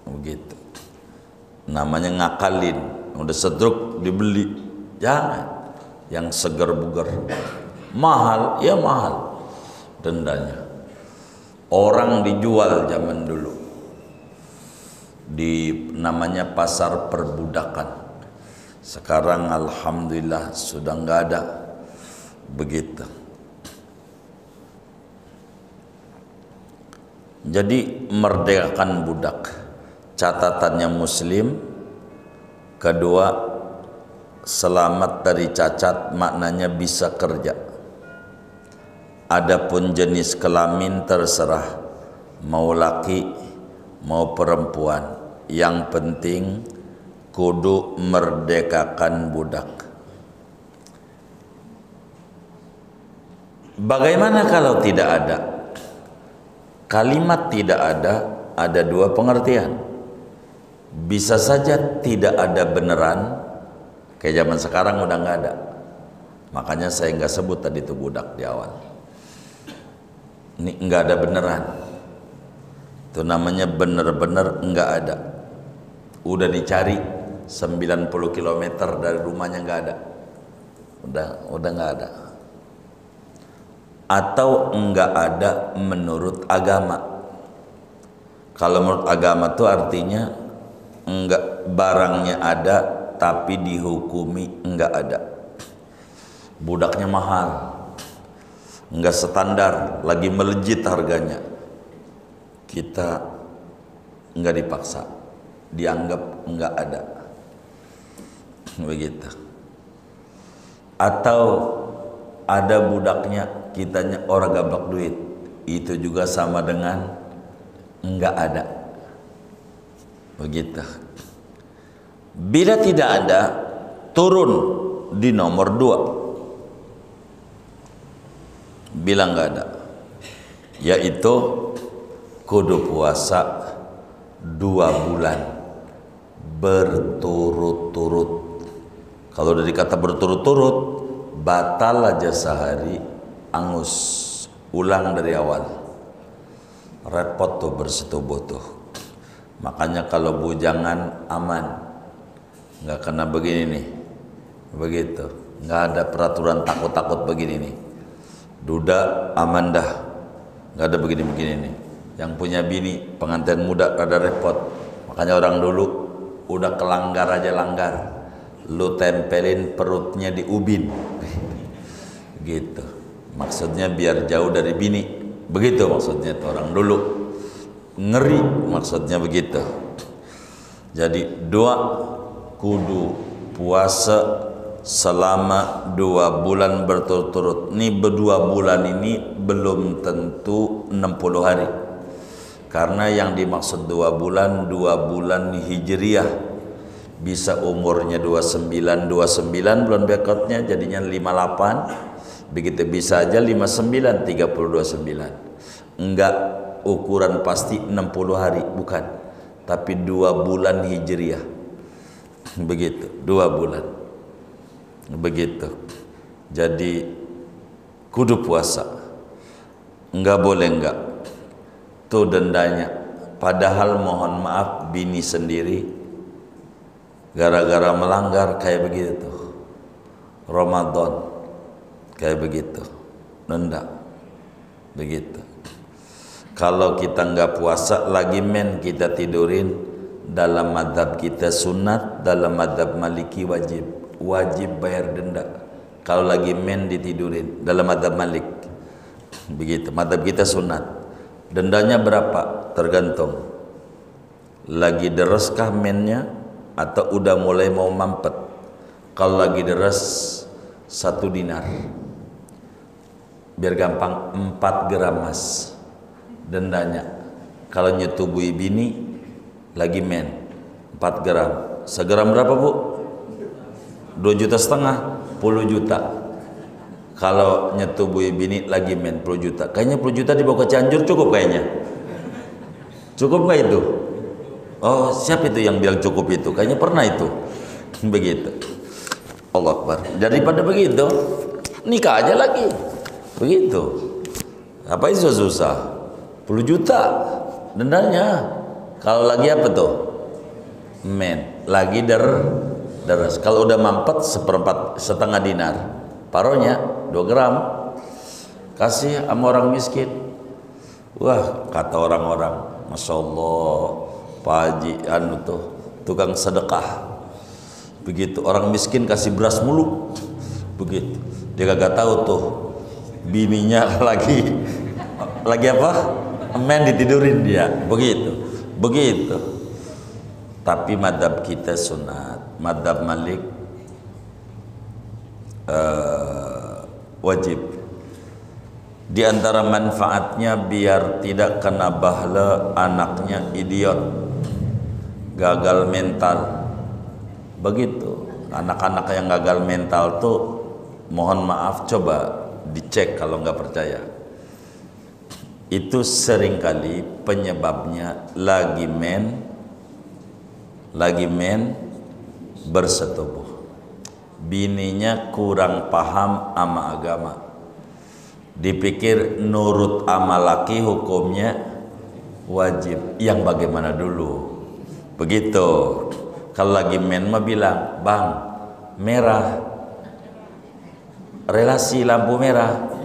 begitu, namanya ngakalin. Udah stroke dibeli, jangan. Yang seger buger, mahal ya mahal dendanya. Orang dijual zaman dulu di namanya pasar perbudakan. Sekarang alhamdulillah sudah nggak ada. Begitu. Jadi merdekakan budak, catatannya muslim. Kedua, selamat dari cacat, maknanya bisa kerja. Adapun jenis kelamin terserah, mau laki mau perempuan, yang penting kudu merdekakan budak. Bagaimana kalau tidak ada? Kalimat tidak ada 2 pengertian. Bisa saja tidak ada beneran, kayak zaman sekarang udah nggak ada. Makanya saya nggak sebut tadi itu budak di awal. Ini enggak ada beneran. Itu namanya bener-bener enggak ada. Udah dicari 90 km dari rumahnya enggak ada. Udah enggak ada. Atau enggak ada menurut agama. Kalau menurut agama itu artinya enggak, barangnya ada tapi dihukumi enggak ada. Budaknya mahal, enggak standar, lagi melejit harganya. Kita enggak dipaksa, dianggap enggak ada. Begitu. Atau ada budaknya, kitanya orang gablak duit, itu juga sama dengan enggak ada. Begitu. Bila tidak ada, turun di nomor 2. Bila enggak ada, yaitu kudu puasa 2 bulan berturut-turut. Kalau dari kata berturut-turut, batal aja sehari, angus, ulang dari awal. Repot tuh bersetubuh tuh. Makanya kalau bujangan aman, nggak kena begini nih, begitu. Nggak ada peraturan takut-takut begini nih. Duda aman dah, nggak ada begini-begini nih. Yang punya bini pengantin muda rada repot. Makanya orang dulu udah kelanggar aja langgar, lu tempelin perutnya di ubin, gitu. Maksudnya biar jauh dari bini. Begitu maksudnya itu orang dulu. Ngeri maksudnya begitu. Jadi 2 kudu puasa selama 2 bulan berturut-turut. Ini 2 bulan ini belum tentu 60 hari. Karena yang dimaksud 2 bulan hijriah. Bisa umurnya 29 bulan berikutnya jadinya 58. Begitu bisa aja 59 30 29. Enggak ukuran pasti 60 hari, bukan. Tapi 2 bulan hijriah. Begitu, 2 bulan. Begitu. Jadi kudu puasa. Enggak boleh enggak. Tuh dendanya. Padahal mohon maaf bini sendiri gara-gara melanggar kayak begitu. Ramadan kayak begitu, denda. Begitu. Kalau kita nggak puasa lagi men kita tidurin, dalam madhab kita sunat, dalam madhab maliki wajib bayar denda. Kalau lagi men ditidurin dalam madhab malik, begitu. Madhab kita sunat, dendanya berapa tergantung lagi dereskah mennya atau udah mulai mau mampet. Kalau lagi deres 1 dinar, biar gampang 4 gram emas dendanya. Kalau nyetubui bini lagi men 4 gram, segram berapa bu? 2,5 juta, 10 juta. Kalau nyetubui bini lagi men 10 juta, kayaknya 10 juta dibawa ke Cianjur cukup kayaknya. Cukup nggak itu? Oh siapa itu yang bilang cukup itu? Kayaknya pernah itu. Begitu. Allah Akbar. Daripada begitu nikah aja lagi. Begitu. Apa itu susah? 10 juta dendanya. Kalau lagi apa tuh? Men. Lagi deres. Kalau udah mampet 1/4 setengah dinar. Paronya 2 gram. Kasih sama orang miskin. Wah, kata orang-orang, Masya Allah, Pak Haji anu tuh tukang sedekah. Begitu, orang miskin kasih beras mulu. Begitu. Dia kagak tahu tuh bininya lagi apa? Men ditidurin dia. Begitu. Tapi madhab kita sunat, madhab Malik wajib. Di antara manfaatnya biar tidak kena bahla anaknya idiot, gagal mental. Begitu. Anak-anak yang gagal mental tuh mohon maaf, coba dicek kalau nggak percaya. Itu seringkali penyebabnya lagi men bersetubuh. Bininya kurang paham sama agama. Dipikir nurut amal laki hukumnya wajib. Yang bagaimana dulu? Begitu. Kalau lagi men mah bilang, bang, merah, relasi lampu merah.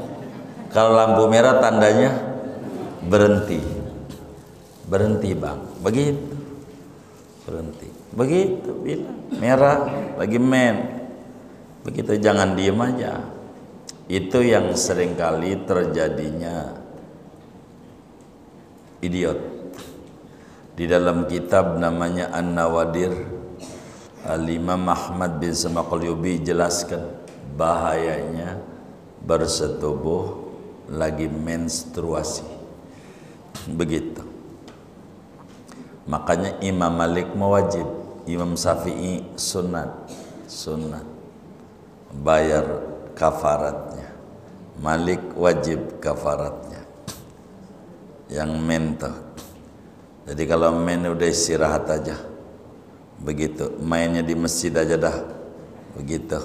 Kalau lampu merah tandanya berhenti. Berhenti bang. Begitu. Berhenti. Begitu bilang. Merah, lagi men. Begitu, jangan diem aja. Itu yang seringkali terjadinya idiot. Di dalam kitab namanya An-Nawadir, Al-Imam Ahmad bin Samaqalyubi jelaskan bahayanya bersetubuh lagi menstruasi. Begitu. Makanya Imam Malik mewajib, Imam Syafi'i sunat. Bayar kafaratnya. Malik wajib kafaratnya. Yang men tuh. Jadi kalau men udah istirahat aja. Begitu. Mainnya di masjid aja dah. Begitu.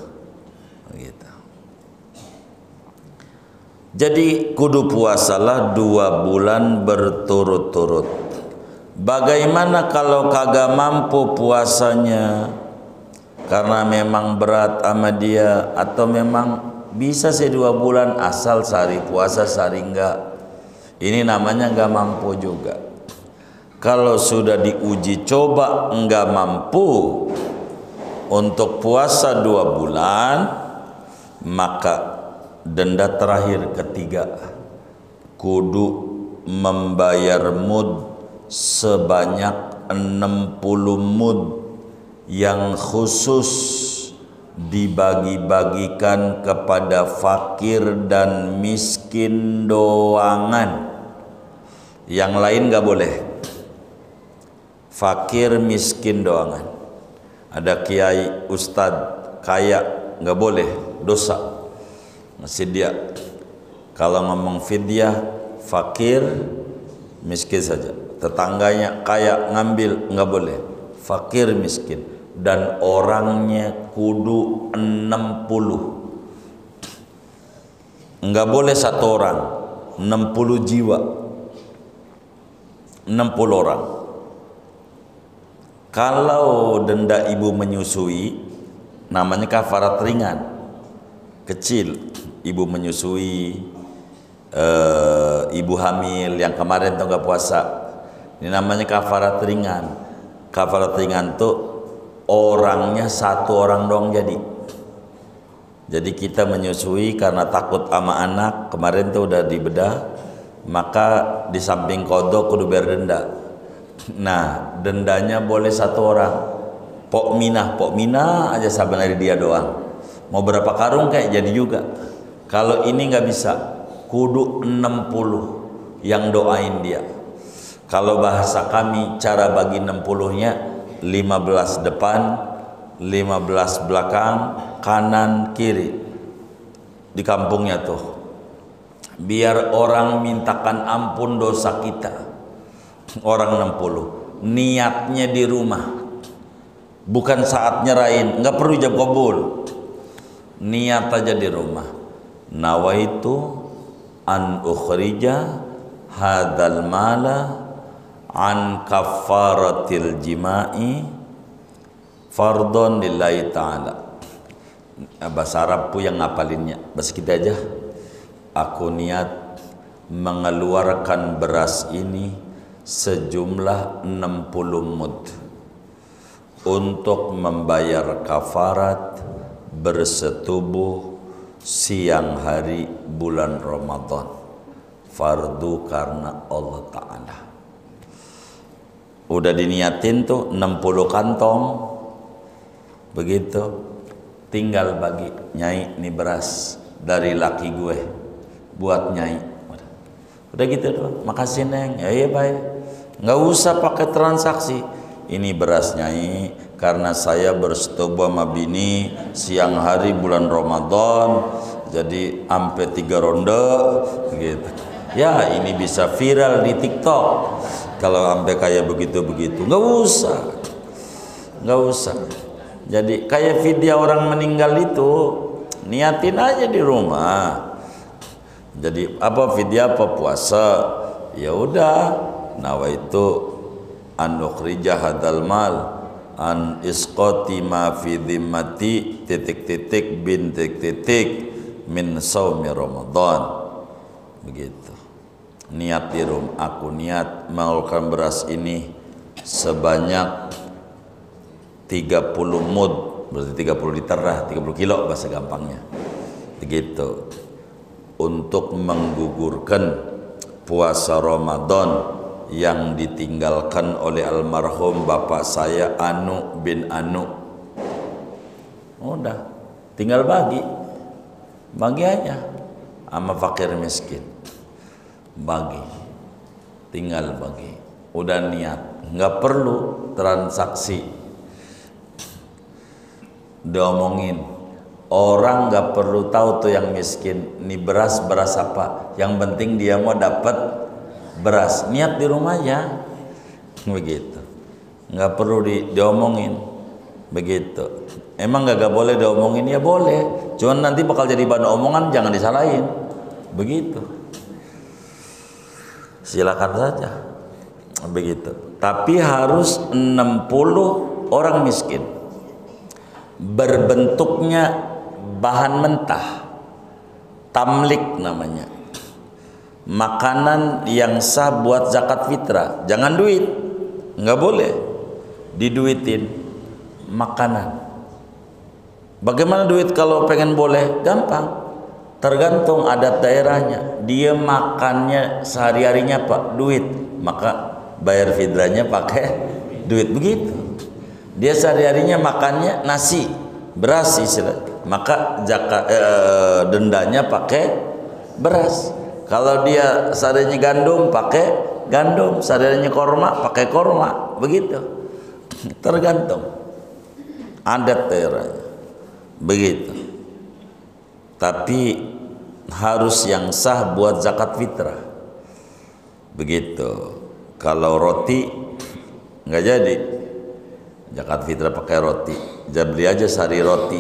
Jadi kudu puasalah 2 bulan berturut-turut. Bagaimana kalau kagak mampu puasanya? Karena memang berat sama dia, atau memang bisa sih 2 bulan asal sehari puasa sehari enggak. Ini namanya enggak mampu juga. Kalau sudah diuji coba enggak mampu untuk puasa 2 bulan, maka denda terakhir ketiga, kudu membayar mud sebanyak 60 mud yang khusus dibagi-bagikan kepada fakir dan miskin doangan. Yang lain gak boleh. Fakir miskin doangan. Ada kiai, ustadz, kaya, gak boleh, dosa. Masih dia. Kalau ngomong fidyah, fakir miskin saja. Tetangganya kaya ngambil, gak boleh. Fakir miskin. Dan orangnya kudu 60. Enggak boleh 1 orang, 60 jiwa, 60 orang. Kalau denda ibu menyusui, namanya kafarat ringan, kecil. Ibu menyusui, ibu hamil yang kemarin tuh nggak puasa, ini namanya kafarat ringan. Kafarat ringan tuh orangnya 1 orang doang jadi. Jadi kita menyusui karena takut sama anak, kemarin tuh udah dibedah, maka di samping kodok kudu bayar denda. Nah, dendanya boleh 1 orang. Pok minah aja saban hari dia doang. Mau berapa karung kayak jadi juga. Kalau ini nggak bisa, kudu 60 yang doain dia. Kalau bahasa kami, cara bagi 60-nya 15 depan, 15 belakang, kanan, kiri. Di kampungnya tuh. Biar orang mintakan ampun dosa kita. Orang 60. Niatnya di rumah. Bukan saat nyerahin. Nggak perlu ijab kabul. Niat aja di rumah. Nawaitu an ukhrija hadzal mala an kafaratil jima'i fardhon lillahi ta'ala. Bahasa Arab pun yang ngapalinnya, bahasa kita aja. Aku niat mengeluarkan beras ini sejumlah 60 mud untuk membayar kafarat bersetubuh siang hari bulan Ramadan, fardu karena Allah Ta'ala. Udah diniatin tuh 60 kantong. Begitu. Tinggal bagi Nyai ini beras dari laki gue buat Nyai. Udah gitu doang. Makasih Neng. Ya iya baik. Nggak usah pakai transaksi. Ini beras Nyai karena saya bersetubuh sama bini siang hari bulan Ramadan. Jadi ampe 3 ronde gitu. Ya ini bisa viral di TikTok. Kalau sampai kayak begitu-begitu, nggak usah. Jadi kayak video orang meninggal itu, niatin aja di rumah. Jadi apa fidyah apa puasa? Ya udah, nawaitu an ukhrija hadzal mal an isqati ma fi dhimmati titik-titik bin titik-titik min saumi Ramadan. Begitu. Niat di rumah, aku niat mengeluarkan beras ini sebanyak 30 mud, berarti 30 liter lah, 30 kilo bahasa gampangnya. Begitu. Untuk menggugurkan puasa Ramadan yang ditinggalkan oleh almarhum bapak saya Anu bin Anu. Udah, tinggal bagi aja sama fakir miskin, bagi, tinggal bagi. Udah niat, nggak perlu transaksi diomongin. Orang nggak perlu tahu tuh yang miskin ini beras apa, yang penting dia mau dapat beras, niat di rumahnya begitu, nggak perlu diomongin begitu. Emang nggak boleh diomongin? Ya boleh, cuman nanti bakal jadi bahan omongan, jangan disalahin begitu. Silakan saja begitu, tapi harus 60 orang miskin, berbentuknya bahan mentah, tamlik namanya, makanan yang sah buat zakat fitrah. Jangan duit, nggak boleh diduitin, makanan. Bagaimana duit kalau pengen boleh? Gampang, tergantung adat daerahnya. Dia makannya sehari-harinya pak duit, maka bayar fitrahnya pakai duit. Begitu. Dia sehari-harinya makannya nasi, beras istilah, maka dendanya pakai beras. Kalau dia seharinya gandum pakai gandum, seharinya korma pakai korma, begitu. Tergantung adat daerahnya, begitu. Tapi harus yang sah buat zakat fitrah, begitu. Kalau roti nggak jadi zakat fitrah pakai roti, jadi beli aja sehari roti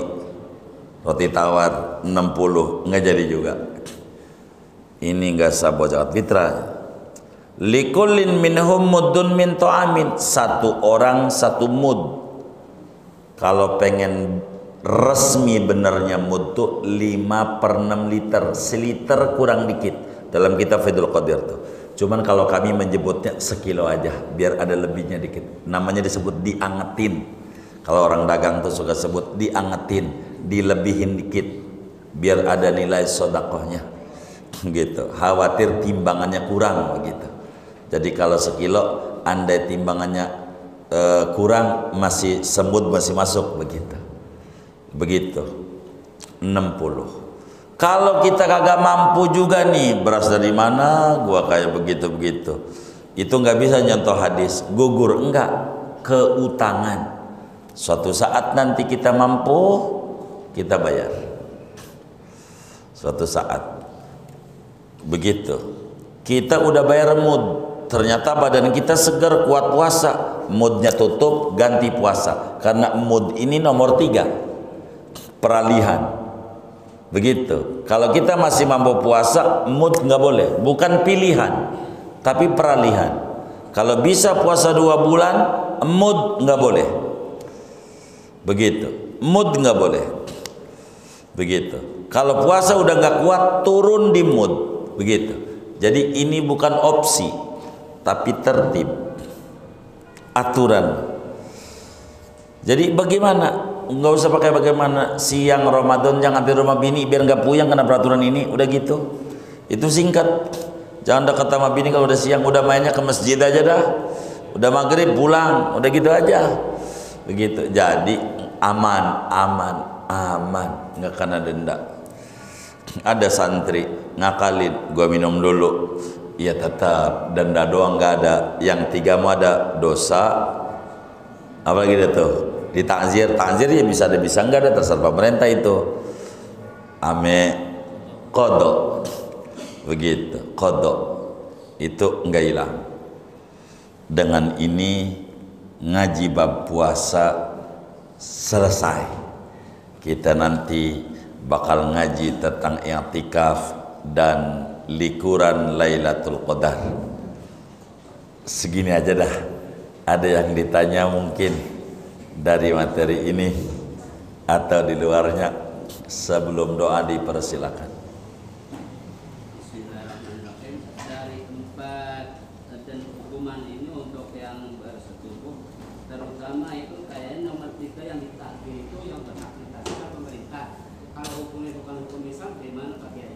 tawar 60, nggak jadi juga. Ini nggak sah buat zakat fitrah. Likullin minhum muddun min ta'amin, satu orang satu mud. Kalau pengen resmi benernya mud tuh 5/6 liter, seliter kurang dikit dalam kitab Faidul Qadir tuh. Cuman kalau kami menyebutnya sekilo aja biar ada lebihnya dikit, namanya disebut diangetin. Kalau orang dagang tuh suka sebut diangetin, dilebihin dikit biar ada nilai sodakohnya gitu, khawatir timbangannya kurang begitu. Jadi kalau sekilo andai timbangannya kurang, masih semut masih masuk begitu 60. Kalau kita kagak mampu juga nih, beras dari mana gua kayak begitu itu nggak bisa nyontoh hadis gugur, enggak, keutangan. Suatu saat nanti kita mampu, kita bayar suatu saat. Begitu kita udah bayar mud, ternyata badan kita segar kuat puasa, mudnya tutup ganti puasa, karena mud ini nomor 3 peralihan. Begitu. Kalau kita masih mampu puasa, mud nggak boleh, bukan pilihan tapi peralihan. Kalau bisa puasa 2 bulan, mud nggak boleh. Begitu, mud nggak boleh. Begitu. Kalau puasa udah nggak kuat, turun di mud. Begitu. Jadi ini bukan opsi, tapi tertib, aturan. Jadi bagaimana? Nggak usah pakai bagaimana, siang Ramadan jangan di rumah bini biar nggak puyeng kena peraturan ini, udah gitu. Itu singkat. Jangan dekat sama bini kalau udah siang, udah mainnya ke masjid aja dah. Udah maghrib pulang, udah gitu aja. Begitu. Jadi aman, nggak kena denda. Ada santri ngakalin, gua minum dulu, ya tetap denda doang nggak ada. Yang 3 mau ada dosa, apalagi dia tuh di takzir ya bisa enggak ada, terserah pemerintah itu. Ame kodok, begitu, kodok itu enggak hilang. Dengan ini ngaji bab puasa selesai. Kita nanti bakal ngaji tentang i'tikaf dan likuran Lailatul Qadar. Segini aja dah. Ada yang ditanya mungkin dari materi ini atau di luarnya, sebelum doa dipersilakan. Bismillahirrahmanirrahim. Dari tempat dan hukuman ini untuk yang bersetubuh, terutama itu kayaknya nomor 3 yang ditakdir itu yang berhak pemerintah. Kalau hukumnya bukan hukum Islam, gimana Pak Kiai?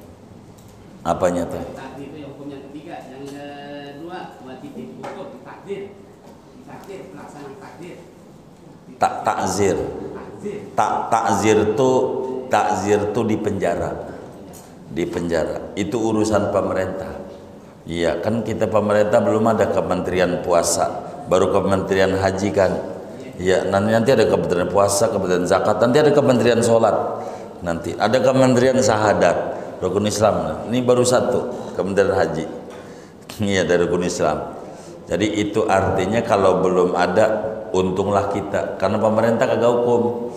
Apanya tuh? Takdir itu yang hukum yang ketiga. Yang kedua, wajib dihukum, takdir pelaksanaan takdir. Takzir. Takzir tuh di penjara. Di penjara. Itu urusan pemerintah. Iya, kan kita pemerintah belum ada Kementerian Puasa, baru Kementerian Haji kan. Iya, nanti ada Kementerian Puasa, Kementerian Zakat, nanti ada Kementerian Sholat. Nanti ada Kementerian Syahadat, Rukun Islam. Ini baru satu, Kementerian Haji. Iya, dari Rukun Islam. Jadi itu artinya kalau belum ada, untunglah kita, karena pemerintah kagak hukum.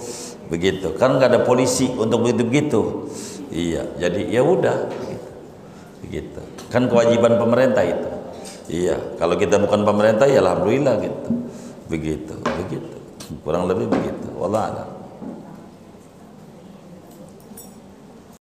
Begitu. Kan nggak ada polisi untuk begitu-begitu. Iya, jadi ya udah begitu. Kan kewajiban pemerintah itu. Iya, kalau kita bukan pemerintah ya alhamdulillah gitu. Begitu. Kurang lebih begitu. Wallah a'lam.